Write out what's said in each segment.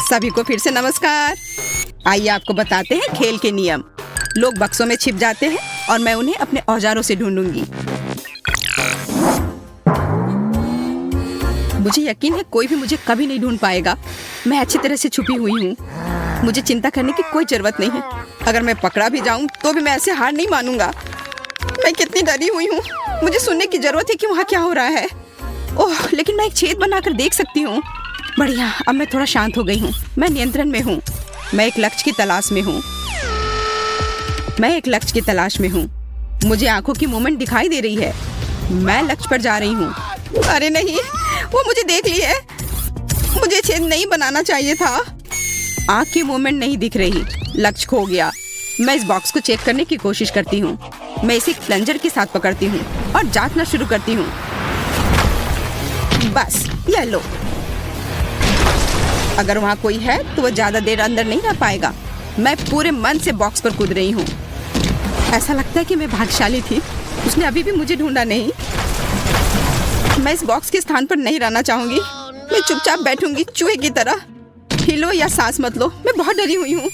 सभी को फिर से नमस्कार। आइए आपको बताते हैं खेल के नियम। लोग बक्सों में छिप जाते हैं और मैं उन्हें अपने औजारों से ढूंढूंगी। मुझे यकीन है कोई भी मुझे कभी नहीं ढूंढ पाएगा। मैं अच्छी तरह से छुपी हुई हूँ। मुझे चिंता करने की कोई जरूरत नहीं है। अगर मैं पकड़ा भी जाऊँ तो भी मैं ऐसे हार नहीं मानूंगा। मैं कितनी डरी हुई हूँ। मुझे सुनने की जरूरत है कि वहाँ क्या हो रहा है। ओह, लेकिन मैं एक छेद बनाकर देख सकती हूँ। बढ़िया, अब मैं थोड़ा शांत हो गई हूँ। मैं नियंत्रण में हूँ। मैं एक लक्ष्य की तलाश में हूँ। मुझे आंखों की मूवमेंट दिखाई दे रही है। मैं लक्ष्य पर जा रही हूँ। अरे नहीं, वो मुझे देख ली है। मुझे छेद नहीं बनाना चाहिए था। आंख की मूवमेंट नहीं दिख रही। लक्ष्य खो गया। मैं इस बॉक्स को चेक करने की कोशिश करती हूँ। मैं इसे एक प्लंजर के साथ पकड़ती हूँ और जांचना शुरू करती हूँ। बस, ये लो। अगर वहाँ कोई है तो वो ज्यादा देर अंदर नहीं रह पाएगा। मैं पूरे मन से बॉक्स पर कूद रही हूँ। ऐसा लगता है कि मैं भाग्यशाली थी। उसने अभी भी मुझे ढूंढा नहीं। मैं इस बॉक्स के स्थान पर नहीं रहना चाहूंगी। मैं चुपचाप बैठूंगी चूहे की तरह। हिलो या सांस मत लो। मैं बहुत डरी हुई हूँ।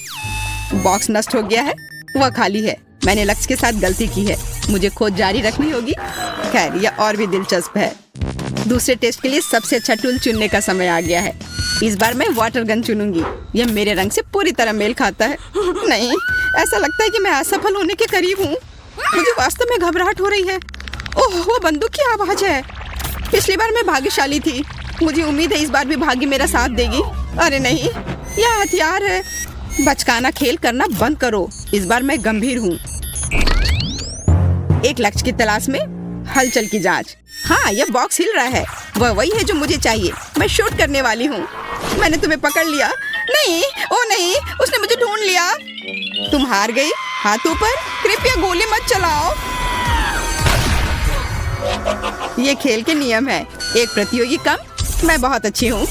बॉक्स नष्ट हो गया है। वह खाली है। मैंने लक्ष्य के साथ गलती की है। मुझे खोज जारी रखनी होगी। खैर, यह और भी दिलचस्प है। दूसरे टेस्ट के लिए सबसे अच्छा टूल चुनने का समय आ गया है। इस बार मैं वाटर गन चुनूंगी। यह मेरे रंग से पूरी तरह मेल खाता है। नहीं, ऐसा लगता है कि मैं असफल होने के करीब हूँ। मुझे वास्तव में घबराहट हो रही है। ओह, वो बंदूक की आवाज है। पिछली बार मैं भाग्यशाली थी। मुझे उम्मीद है इस बार भी भाग्य मेरा साथ देगी। अरे नहीं, यह हथियार है। बचकाना खेल करना बंद करो। इस बार मैं गंभीर हूँ। एक लक्ष्य की तलाश में हलचल की जांच। हाँ, यह बॉक्स हिल रहा है। वह वही है जो मुझे चाहिए। मैं शूट करने वाली हूँ। मैंने तुम्हें पकड़ लिया। नहीं, ओ नहीं, उसने मुझे ढूंढ लिया। तुम हार गई। हाथ ऊपर। कृपया गोली मत चलाओ। ये खेल के नियम है। एक प्रतियोगी कम। मैं बहुत अच्छी हूँ।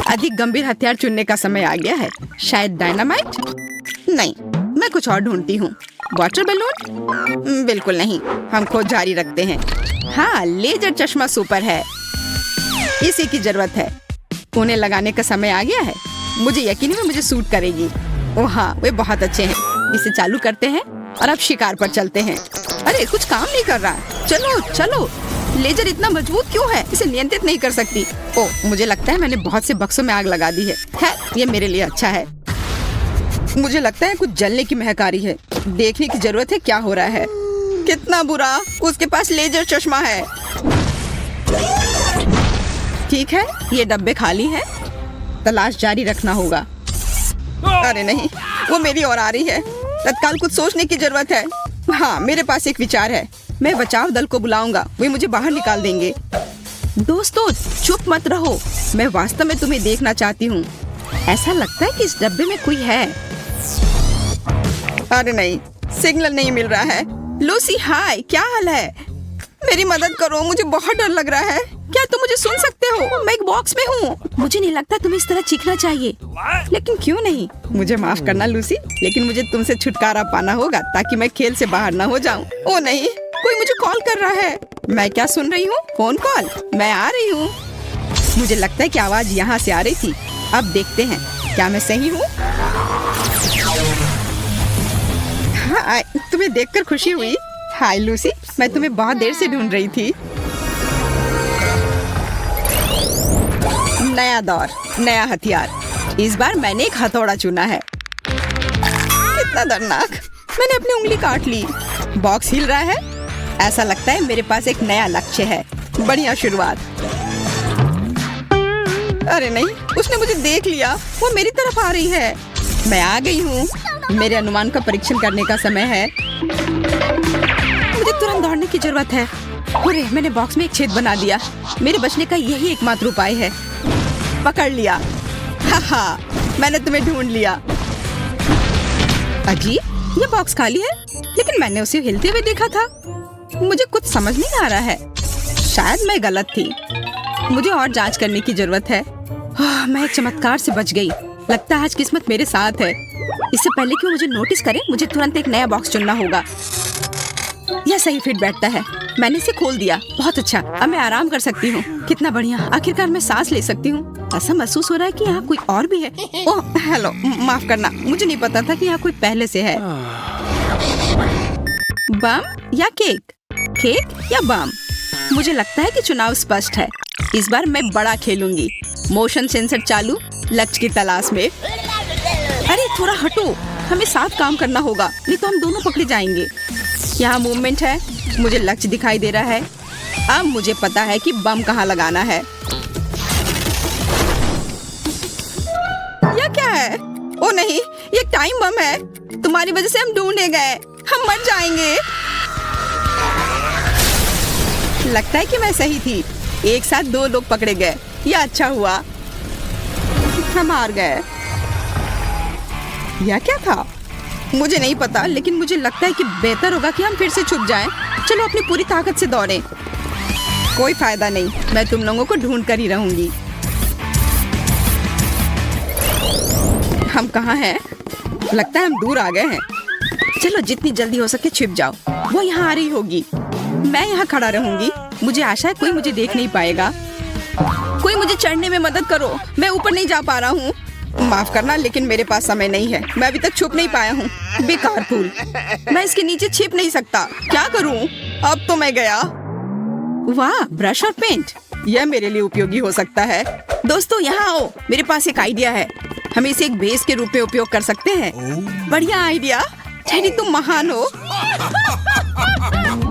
अधिक गंभीर हथियार चुनने का समय आ गया है। शायद डायनामाइट? नहीं, मैं कुछ और ढूंढती हूँ। Water balloon? बिल्कुल नहीं। हम खोज जारी रखते हैं। हाँ, लेजर चश्मा सुपर है। इसी की जरूरत है। उन्हें लगाने का समय आ गया है। मुझे यकीन है मुझे सूट करेगी। ओह हाँ, वे बहुत अच्छे हैं। इसे चालू करते हैं और अब शिकार पर चलते हैं। अरे, कुछ काम नहीं कर रहा। चलो चलो। लेजर इतना मजबूत क्यों है? इसे नियंत्रित नहीं कर सकती। ओह, मुझे लगता है मैंने बहुत से बक्सों में आग लगा दी है। ये मेरे लिए अच्छा है। मुझे लगता है कुछ जलने की महक आ रही है। देखने की जरूरत है क्या हो रहा है। कितना बुरा, उसके पास लेजर चश्मा है। ठीक है, ये डब्बे खाली हैं। तलाश जारी रखना होगा। अरे नहीं, वो मेरी ओर आ रही है। तत्काल कुछ सोचने की जरूरत है। हाँ, मेरे पास एक विचार है। मैं बचाव दल को बुलाऊंगा। वे मुझे बाहर निकाल देंगे। दोस्तों, चुप मत रहो। मैं वास्तव में तुम्हें देखना चाहती हूँ। ऐसा लगता है कि इस डब्बे में कोई है। अरे नहीं, सिग्नल नहीं मिल रहा है। लूसी, हाय, क्या हाल है? मेरी मदद करो। मुझे बहुत डर लग रहा है। क्या तुम मुझे सुन सकते हो? मैं एक बॉक्स में हूँ। मुझे नहीं लगता तुम्हें इस तरह चीखना चाहिए। लेकिन क्यों नहीं? मुझे माफ करना लूसी, लेकिन मुझे तुमसे छुटकारा पाना होगा ताकि मैं खेल से बाहर ना हो जाऊँ। ओ नहीं, कोई मुझे कॉल कर रहा है। मैं क्या सुन रही हूँ? Phone call. मैं आ रही हूँ। मुझे लगता है कि आवाज यहाँ से आ रही थी। अब देखते हैं क्या मैं सही हूँ। हाँ, तुम्हें देखकर खुशी हुई। हाय लूसी, मैं तुम्हें बहुत देर से ढूंढ रही थी। नया दौर, नया हथियार। इस बार मैंने एक हथौड़ा चुना है। कितना दर्दनाक। मैंने अपनी उंगली काट ली। बॉक्स हिल रहा है। ऐसा लगता है मेरे पास एक नया लक्ष्य है। बढ़िया शुरुआत। अरे नहीं, उसने मुझे देख लिया। वो मेरी तरफ आ रही है। मैं आ गई हूँ। मेरे अनुमान का परीक्षण करने का समय है। मुझे तुरंत दौड़ने की जरूरत है। अरे, मैंने बॉक्स में एक छेद बना दिया। मेरे बचने का यही एकमात्र उपाय है। पकड़ लिया। हाँ, मैंने तुम्हें ढूंढ लिया। अजीब, ये बॉक्स खाली है, लेकिन मैंने उसे हिलते हुए देखा था। मुझे कुछ समझ नहीं आ रहा है। शायद मैं गलत थी। मुझे और जांच करने की जरूरत है। मैं एक चमत्कार से बच गई। लगता है आज किस्मत मेरे साथ है। इससे पहले कि वो मुझे नोटिस करे, मुझे तुरंत एक नया बॉक्स चुनना होगा। यह सही फिट बैठता है। मैंने इसे खोल दिया। बहुत अच्छा, अब मैं आराम कर सकती हूँ। कितना बढ़िया, आखिरकार मैं सांस ले सकती हूँ। ऐसा महसूस हो रहा है कि यहाँ कोई और भी है। ओह हेलो, माफ करना, मुझे नहीं पता था कि यहाँ कोई पहले से है। बम या केक? केक या बम? मुझे लगता है कि चुनाव स्पष्ट है। इस बार मैं बड़ा खेलूंगी। मोशन सेंसर चालू, लक्ष्य की तलाश में। अरे थोड़ा हटो, हमें साथ काम करना होगा, नहीं तो हम दोनों पकड़े जाएंगे। यहाँ मूवमेंट है, मुझे लक्ष्य दिखाई दे रहा है। अब मुझे पता है कि बम कहाँ लगाना है। यह क्या है? ओ नहीं, ये टाइम बम है। तुम्हारी वजह से हम ढूंढे गए, हम मर जाएंगे। लगता है कि मैं सही थी। एक साथ 2 लोग पकड़े गए, यह अच्छा हुआ। हम हार गए। यह क्या था? मुझे नहीं पता, लेकिन मुझे लगता है कि बेहतर होगा कि हम फिर से छुप जाएं। चलो अपनी पूरी ताकत से दौड़ें। कोई फायदा नहीं, मैं तुम लोगों को ढूंढ कर ही रहूंगी। हम कहाँ हैं? लगता है हम दूर आ गए हैं। चलो जितनी जल्दी हो सके छिप जाओ। वो यहाँ आ रही होगी। मैं यहाँ खड़ा रहूंगी। मुझे आशा है कोई मुझे देख नहीं पाएगा। कोई मुझे चढ़ने में मदद करो, मैं ऊपर नहीं जा पा रहा हूँ। माफ करना, लेकिन मेरे पास समय नहीं है। मैं अभी तक छुप नहीं पाया हूँ। बेकार फूल, मैं इसके नीचे छिप नहीं सकता। क्या करूँ? अब तो मैं गया। वाह, ब्रश और पेंट, यह मेरे लिए उपयोगी हो सकता है। दोस्तों यहाँ आओ, मेरे पास एक आइडिया है। हम इसे एक बेस के रूप में उपयोग कर सकते हैं। बढ़िया आइडिया टेडी, तुम महान हो।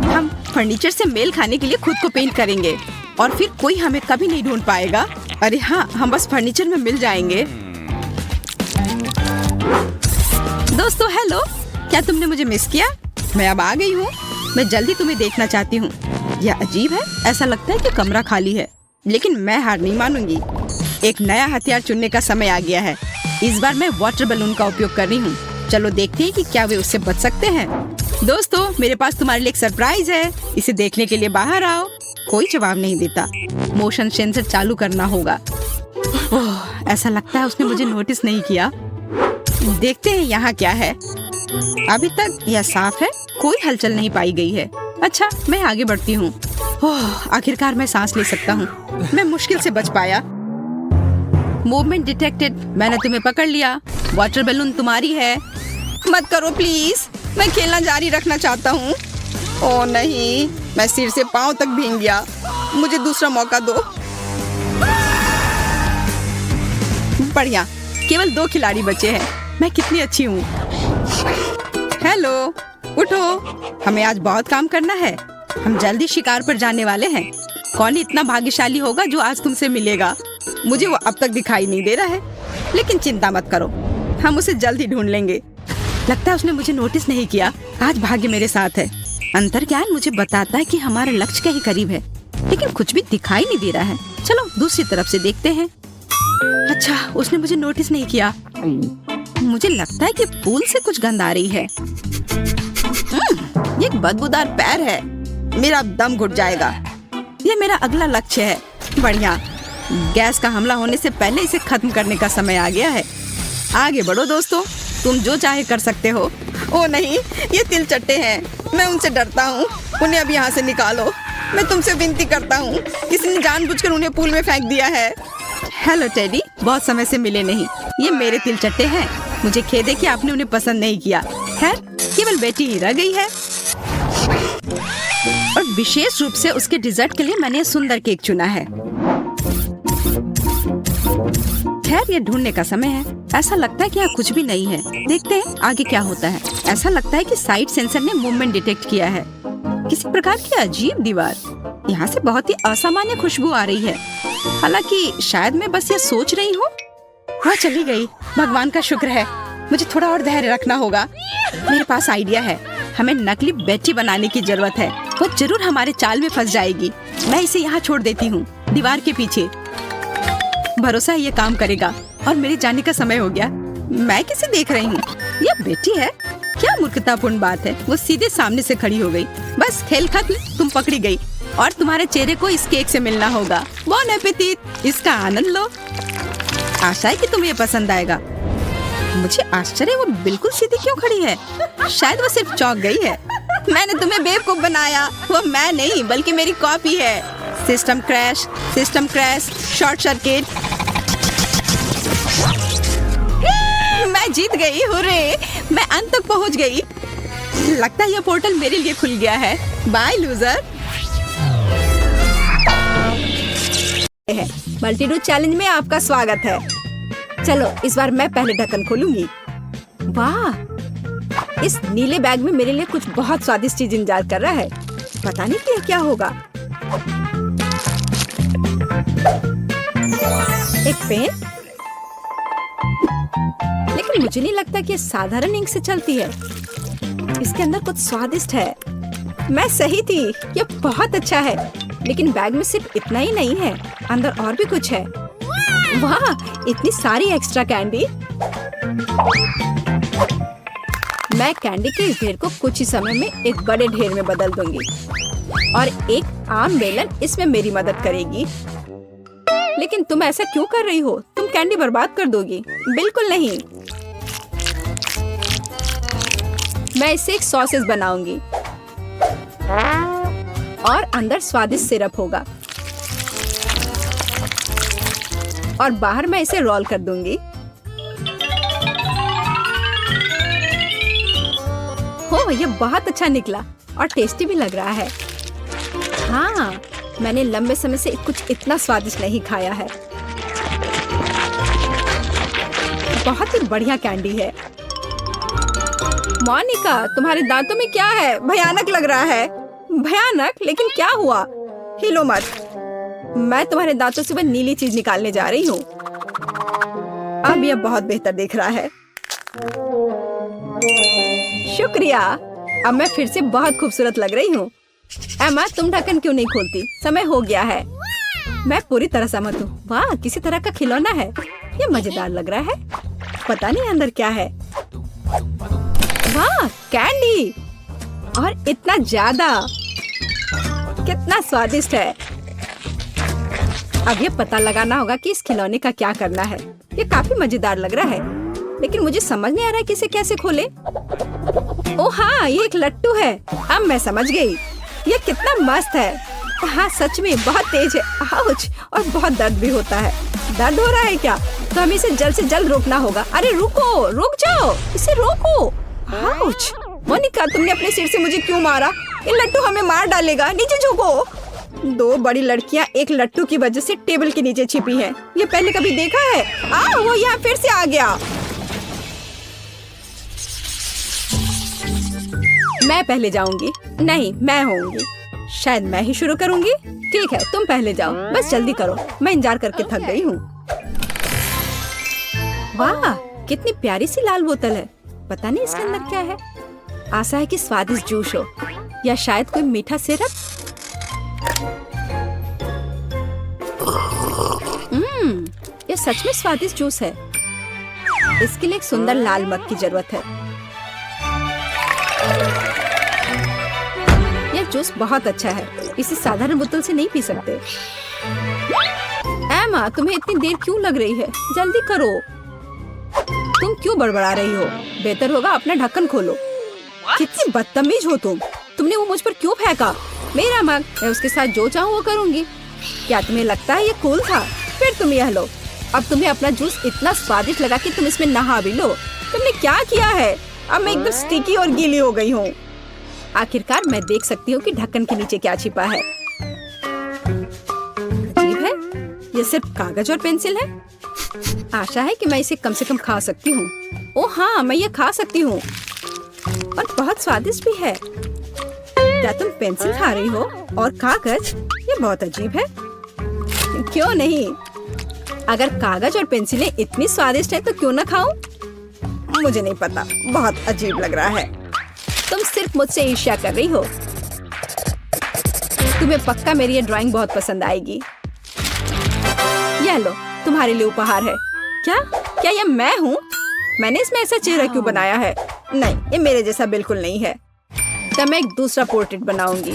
हम फर्नीचर से मेल खाने के लिए खुद को पेंट करेंगे और फिर कोई हमें कभी नहीं ढूंढ पाएगा। अरे हाँ, हम बस फर्नीचर में मिल जाएंगे। दोस्तों हेलो, क्या तुमने मुझे मिस किया? मैं अब आ गई हूँ। मैं जल्दी तुम्हें देखना चाहती हूँ। यह अजीब है, ऐसा लगता है कि कमरा खाली है, लेकिन मैं हार नहीं मानूंगी। एक नया हथियार चुनने का समय आ गया है। इस बार मैं वाटर बलून का उपयोग कर रही हूँ। चलो देखते हैं कि क्या वे उससे बच सकते हैं। दोस्तों, मेरे पास तुम्हारे लिए एक सरप्राइज है। इसे देखने के लिए बाहर आओ। कोई जवाब नहीं देता। मोशन सेंसर चालू करना होगा। ओह, ऐसा लगता है उसने मुझे नोटिस नहीं किया। देखते हैं यहाँ क्या है। अभी तक यह साफ है, कोई हलचल नहीं पाई गई है। अच्छा, मैं आगे बढ़ती हूँ। ओह, आखिरकार मैं सांस ले सकता हूँ। मैं मुश्किल से बच पाया। मूवमेंट डिटेक्टेड, मैंने तुम्हें पकड़ लिया। वाटर बैलून तुम्हारी है। मत करो प्लीज, मैं खेलना जारी रखना चाहता हूँ। ओह नहीं, मैं सिर से पांव तक भीग गया। मुझे दूसरा मौका दो। बढ़िया, केवल 2 खिलाड़ी बचे हैं। मैं कितनी अच्छी हूँ। हेलो, उठो, हमें आज बहुत काम करना है। हम जल्दी शिकार पर जाने वाले हैं। कौन इतना भाग्यशाली होगा जो आज तुमसे मिलेगा? मुझे वो अब तक दिखाई नहीं दे रहा है, लेकिन चिंता मत करो, हम उसे जल्दी ढूंढ लेंगे। लगता है उसने मुझे नोटिस नहीं किया। आज भाग्य मेरे साथ है। अंतर्ज्ञान मुझे बताता है कि हमारा लक्ष्य के ही करीब है, लेकिन कुछ भी दिखाई नहीं दे रहा है। चलो दूसरी तरफ से देखते हैं। अच्छा, उसने मुझे नोटिस नहीं किया। मुझे लगता है कि पूल से कुछ गंध आ रही है। ये एक बदबूदार पैर है। मेरा दम घुट जाएगा। ये मेरा अगला लक्ष्य है। बढ़िया, गैस का हमला होने से पहले इसे खत्म करने का समय आ गया है। आगे बढ़ो दोस्तों, तुम जो चाहे कर सकते हो। ओ नहीं, ये तिलचट्टे हैं, मैं उनसे डरता हूँ। उन्हें अब यहाँ से निकालो। मैं तुमसे विनती करता हूँ। किसी ने जानबूझकर उन्हें पूल में फेंक दिया है। हेलो टेडी, बहुत समय से मिले नहीं। ये मेरे तिलचट्टे हैं। मुझे खेद है कि आपने उन्हें पसंद नहीं किया। खैर, केवल बेटी ही रह गई है, और विशेष रूप से उसके डिजर्ट के लिए मैंने सुंदर केक चुना है। खैर, ये ढूंढने का समय है। ऐसा लगता है कि यहाँ कुछ भी नहीं है। देखते हैं आगे क्या होता है। ऐसा लगता है कि साइड सेंसर ने मूवमेंट डिटेक्ट किया है। किसी प्रकार की अजीब दीवार। यहाँ से बहुत ही असामान्य खुशबू आ रही है। हालांकि शायद मैं बस ये सोच रही हूँ। वह चली गई। भगवान का शुक्र है। मुझे थोड़ा और धैर्य रखना होगा। मेरे पास आइडिया है। हमें नकली बेटी बनाने की जरूरत है। वो जरूर हमारे चाल में फंस जाएगी। मैं इसे यहाँ छोड़ देती हूँ, दीवार के पीछे। भरोसा है ये काम करेगा। और मेरे जाने का समय हो गया। मैं किसे देख रही हूँ? ये बेटी है। क्या मूर्खतापूर्ण बात है। वो सीधे सामने से खड़ी हो गई। बस खेल खत्म, तुम पकड़ी गई और तुम्हारे चेहरे को इस केक से मिलना होगा। बॉन एपेटिट, इसका आनंद लो। आशा है कि तुम्हें ये पसंद आएगा। मुझे आश्चर्य, वो बिल्कुल सीधी क्यों खड़ी है? शायद वो सिर्फ चौंक गई है। मैंने तुम्हें बेवकूफ बनाया। वो मैं नहीं, बल्कि मेरी कॉपी है। System crash, short circuit. जीत गई, हुर्रे! मैं अंत तक पहुंच गई। लगता है यह पोर्टल मेरे लिए खुल गया है। Bye loser. मल्टीडू चैलेंज में आपका स्वागत है। चलो इस बार मैं पहले ढक्कन खोलूंगी। वाह, इस नीले बैग में मेरे लिए कुछ बहुत स्वादिष्ट चीज इंतजार कर रहा है। पता नहीं कि क्या होगा। एक पेन, लेकिन मुझे नहीं लगता कि ये साधारण इंक से चलती है। इसके अंदर कुछ स्वादिष्ट है। मैं सही थी, ये बहुत अच्छा है। लेकिन बैग में सिर्फ इतना ही नहीं है, अंदर और भी कुछ है। वाह, इतनी सारी एक्स्ट्रा कैंडी। मैं कैंडी के इस ढेर को कुछ ही समय में एक बड़े ढेर में बदल दूंगी और एक आम बेलन इसमें मेरी मदद करेगी। लेकिन तुम ऐसा क्यों कर रही हो? तुम कैंडी बर्बाद कर दोगी। बिल्कुल नहीं। मैं इससे एक सॉसेज बनाऊंगी और अंदर स्वादिष्ट सिरप होगा और बाहर मैं इसे रोल कर दूंगी। हो, ये बहुत अच्छा निकला और टेस्टी भी लग रहा है। हाँ, मैंने लंबे समय से कुछ इतना स्वादिष्ट नहीं खाया है। बहुत ही बढ़िया कैंडी है। मोनिका, तुम्हारे दांतों में क्या है? भयानक लग रहा है। भयानक? लेकिन क्या हुआ? हिलो मत। मैं तुम्हारे दांतों से वह नीली चीज निकालने जा रही हूँ। अब यह बहुत बेहतर दिख रहा है। शुक्रिया। अब मैं फिर से बहुत खूबसूरत लग रही हूँ। एमा, तुम ढक्कन क्यों नहीं खोलती? समय हो गया है। मैं पूरी तरह सहमत हूँ। वाह, किसी तरह का खिलौना है। ये मजेदार लग रहा है। पता नहीं अंदर क्या है। वाह, कैंडी! और इतना ज्यादा। कितना स्वादिष्ट है। अब ये पता लगाना होगा कि इस खिलौने का क्या करना है। ये काफी मजेदार लग रहा है, लेकिन मुझे समझ नहीं आ रहा है कि इसे कैसे खोले। ओह हाँ, ये एक लट्टू है। अब मैं समझ गई। ये कितना मस्त है। हाँ, सच में बहुत तेज है। आउच! और बहुत दर्द भी होता है। दर्द हो रहा है क्या? तो हमें इसे जल्द से जल्द रोकना होगा। अरे रुको, रुक जाओ, इसे रोको। आउच! मोनिका, तुमने अपने सिर से मुझे क्यों मारा? ये लट्टू हमें मार डालेगा। नीचे झुको। दो बड़ी लड़कियां एक लट्टू की वजह से टेबल के नीचे छिपी हैं। ये पहले कभी देखा है? वो यहाँ फिर से आ गया। मैं पहले जाऊंगी। नहीं, मैं होंगी। शायद मैं ही शुरू करूंगी। ठीक है, तुम पहले जाओ। बस जल्दी करो, मैं इंतजार करके थक गई हूँ। वाह, कितनी प्यारी सी लाल बोतल है। पता नहीं इसके अंदर क्या है। आशा है कि स्वादिष्ट जूस हो या शायद कोई मीठा सिरप। ये सच में स्वादिष्ट जूस है। इसके लिए एक सुंदर लाल मग की जरूरत है। यह जूस बहुत अच्छा है। इसे साधारण बोतल से नहीं पी सकते। एमा, तुम्हें इतनी देर क्यों लग रही है? जल्दी करो। तुम क्यों बड़बड़ा रही हो? बेहतर होगा अपना ढक्कन खोलो। कितनी बदतमीज हो तुम। तुमने वो मुझ पर क्यों फेंका? मेरा मग, मैं उसके साथ जो चाहूँ वो करूँगी। क्या तुम्हें लगता है ये कूल था? फिर तुम यह लो। अब तुम्हें अपना जूस इतना स्वादिष्ट लगा कि तुम इसमें नहा भी लो। तुमने क्या किया है? अब मैं एकदम स्टिकी और गीली हो गई हूँ। आखिरकार मैं देख सकती हूँ कि ढक्कन के नीचे क्या छिपा है। अजीब है, ये सिर्फ कागज और पेंसिल है। आशा है कि मैं इसे कम से कम खा सकती हूँ। ओह हाँ, मैं ये खा सकती हूँ और बहुत स्वादिष्ट भी है। क्या तुम पेंसिल खा रही हो और कागज? ये बहुत अजीब है। क्यों नहीं? अगर कागज और पेंसिलें इतनी स्वादिष्ट हैं तो क्यों ना खाऊं? मुझे नहीं पता, बहुत अजीब लग रहा है। तुम सिर्फ मुझसे ईर्ष्या कर रही हो। तुम्हें पक्का मेरी ये ड्राइंग बहुत पसंद आएगी। यह लो, तुम्हारे लिए उपहार है। क्या ये मैं हूँ? मैंने इसमें ऐसा चेहरा क्यों बनाया है? नहीं, ये मेरे जैसा बिल्कुल नहीं है। तब मैं एक दूसरा पोर्ट्रेट बनाऊंगी।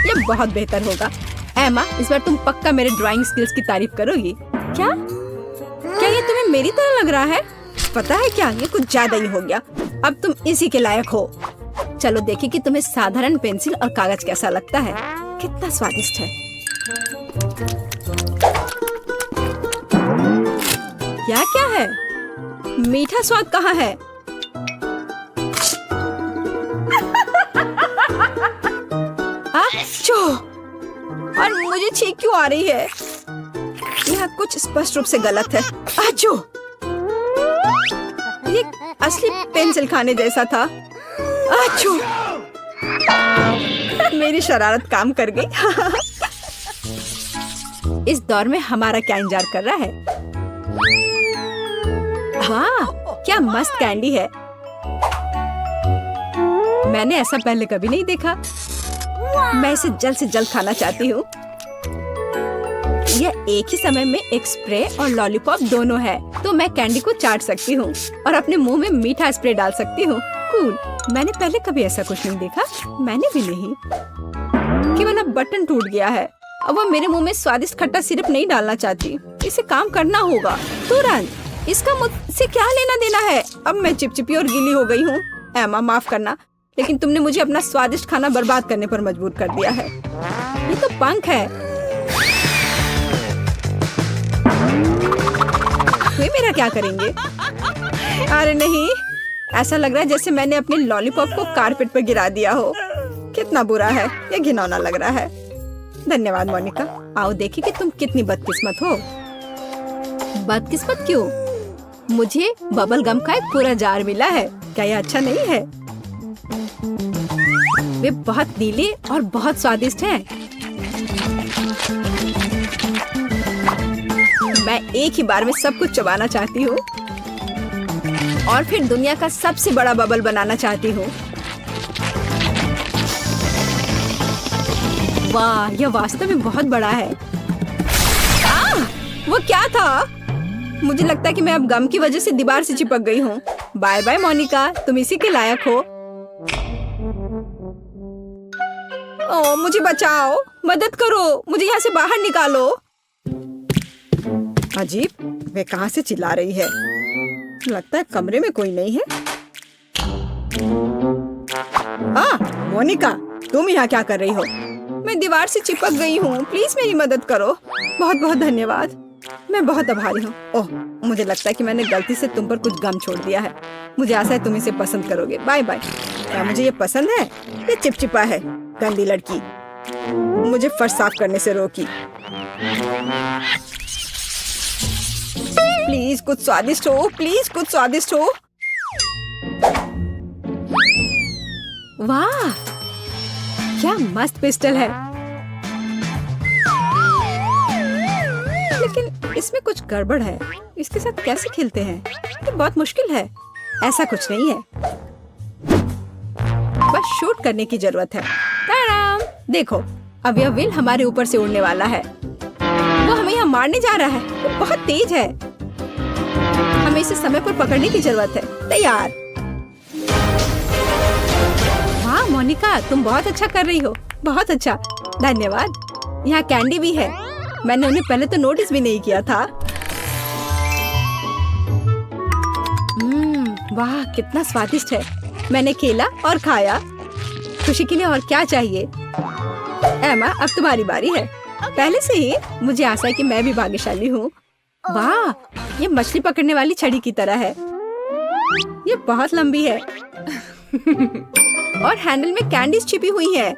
ये बहुत बेहतर होगा। एमा, इस बार तुम पक्का मेरे ड्राइंग स्किल्स की तारीफ करोगी। क्या ये तुम्हें मेरी तरह लग रहा है? पता है क्या, ये कुछ ज्यादा ही हो गया। अब तुम इसी के लायक हो। चलो देखिए कि तुम्हें साधारण पेंसिल और कागज कैसा लगता है। कितना स्वादिष्ट है। यह क्या है? मीठा स्वाद कहाँ है? achoo! और मुझे छींक क्यों आ रही है? यह कुछ स्पष्ट रूप से गलत है। achoo! ये असली पेंसिल खाने जैसा था। achoo! मेरी शरारत काम कर गई। इस दौर में हमारा क्या इंतजार कर रहा है? वाह, क्या मस्त कैंडी है। मैंने ऐसा पहले कभी नहीं देखा। मैं इसे जल्द से जल्द खाना चाहती हूँ। यह एक ही समय में एक स्प्रे और लॉलीपॉप दोनों है, तो मैं कैंडी को चाट सकती हूँ और अपने मुंह में मीठा स्प्रे डाल सकती हूँ। कूल। मैंने पहले कभी ऐसा कुछ नहीं देखा। मैंने भी नहीं। केवल अब बटन टूट गया है। अब वो मेरे मुंह में स्वादिष्ट खट्टा सिरप नहीं डालना चाहती। इसे काम करना होगा तुरंत। इसका मुझसे क्या लेना देना है? अब मैं चिपचिपी और गीली हो गई हूँ। एमा, माफ करना, लेकिन तुमने मुझे अपना स्वादिष्ट खाना बर्बाद करने पर मजबूर कर दिया है। ये तो पंख है। वे मेरा क्या करेंगे? अरे नहीं, ऐसा लग रहा है जैसे मैंने अपने लॉलीपॉप को कारपेट पर गिरा दिया हो। कितना बुरा है, ये घिनौना लग रहा है। धन्यवाद मोनिका। आओ देखें कि तुम कितनी बदकिस्मत हो। बदकिस्मत क्यों? मुझे बबल गम का एक पूरा जार मिला है। क्या यह अच्छा नहीं है? वे बहुत नीले और बहुत स्वादिष्ट हैं। मैं एक ही बार में सब कुछ चबाना चाहती हूँ और फिर दुनिया का सबसे बड़ा बबल बनाना चाहती हूँ। वाह, यह वास्तव में बहुत बड़ा है। वो क्या था? मुझे लगता है कि मैं अब गम की वजह से दीवार से चिपक गई हूँ। बाय बाय मोनिका, तुम इसी के लायक हो। ओह, मुझे बचाओ, मदद करो, मुझे यहाँ से बाहर निकालो। अजीब, वे कहाँ से चिल्ला रही है? लगता है कमरे में कोई नहीं है। मोनिका, तुम यहाँ क्या कर रही हो? मैं दीवार से चिपक गई हूँ, प्लीज मेरी मदद करो। बहुत बहुत धन्यवाद, मैं बहुत आभारी हूँ। ओह, मुझे लगता है कि मैंने गलती से तुम पर कुछ गम छोड़ दिया है। मुझे आशा है तुम इसे पसंद करोगे। Bye bye. क्या मुझे ये पसंद है? ये चिपचिपा है। गंदी लड़की, मुझे फर्श साफ करने से रोकी। प्लीज कुछ स्वादिष्ट हो, प्लीज कुछ स्वादिष्ट हो। वाह, क्या मस्त पिस्टल है। लेकिन इसमें कुछ गड़बड़ है। इसके साथ कैसे खेलते हैं? ये बहुत मुश्किल है। ऐसा कुछ नहीं है, बस शूट करने की जरूरत है। ताराम! देखो, अब यह व्हील हमारे ऊपर से उड़ने वाला है। वो हमें यहाँ मारने जा रहा है। वो बहुत तेज है। हमें इसे समय पर पकड़ने की जरूरत है। तैयार। हाँ मोनिका, तुम बहुत अच्छा कर रही हो। बहुत अच्छा, धन्यवाद। यहाँ कैंडी भी है। मैंने उन्हें पहले तो नोटिस भी नहीं किया था। वाह, कितना स्वादिष्ट है। मैंने खेला और खाया। खुशी के लिए और क्या चाहिए? एमा, अब तुम्हारी बारी है। पहले से ही मुझे आशा है कि मैं भी भाग्यशाली हूँ। वाह, ये मछली पकड़ने वाली छड़ी की तरह है। ये बहुत लंबी है और हैंडल में कैंडीज छिपी हुई है।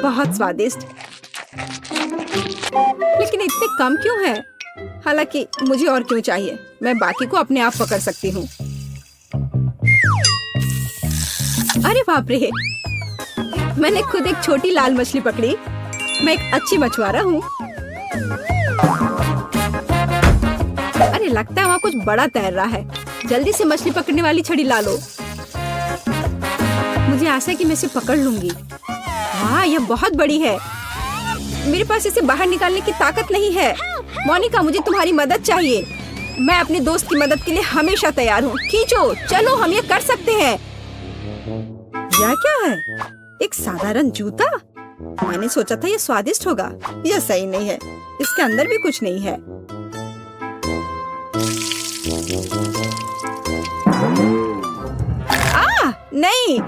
बहुत स्वादिष्ट, लेकिन इतने कम क्यों है? हालांकि मुझे और क्यों चाहिए? मैं बाकी को अपने आप पकड़ सकती हूँ। अरे बाप रे, मैंने खुद एक छोटी लाल मछली पकड़ी। मैं एक अच्छी मछुआरा हूँ। अरे लगता है वहाँ कुछ बड़ा तैर रहा है। जल्दी से मछली पकड़ने वाली छड़ी ला लो। मुझे आशा है कि मैं इसे पकड़ लूंगी। हाँ, यह बहुत बड़ी है। मेरे पास इसे बाहर निकालने की ताकत नहीं है। मोनिका, मुझे तुम्हारी मदद चाहिए। मैं अपने दोस्त की मदद के लिए हमेशा तैयार हूँ। खींचो, चलो, हम ये कर सकते हैं। यह क्या है? एक साधारण जूता? मैंने सोचा था ये स्वादिष्ट होगा। यह सही नहीं है। इसके अंदर भी कुछ नहीं है। नहीं,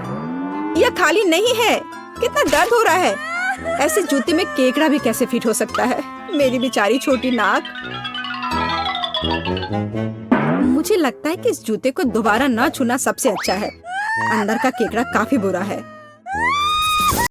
यह खाली नहीं है। कितना दर्द हो रहा है। ऐसे जूते में केकड़ा भी कैसे फिट हो सकता है? मेरी बेचारी छोटी नाक। मुझे लगता है कि इस जूते को दोबारा ना छूना सबसे अच्छा है। अंदर का केकड़ा काफी बुरा है।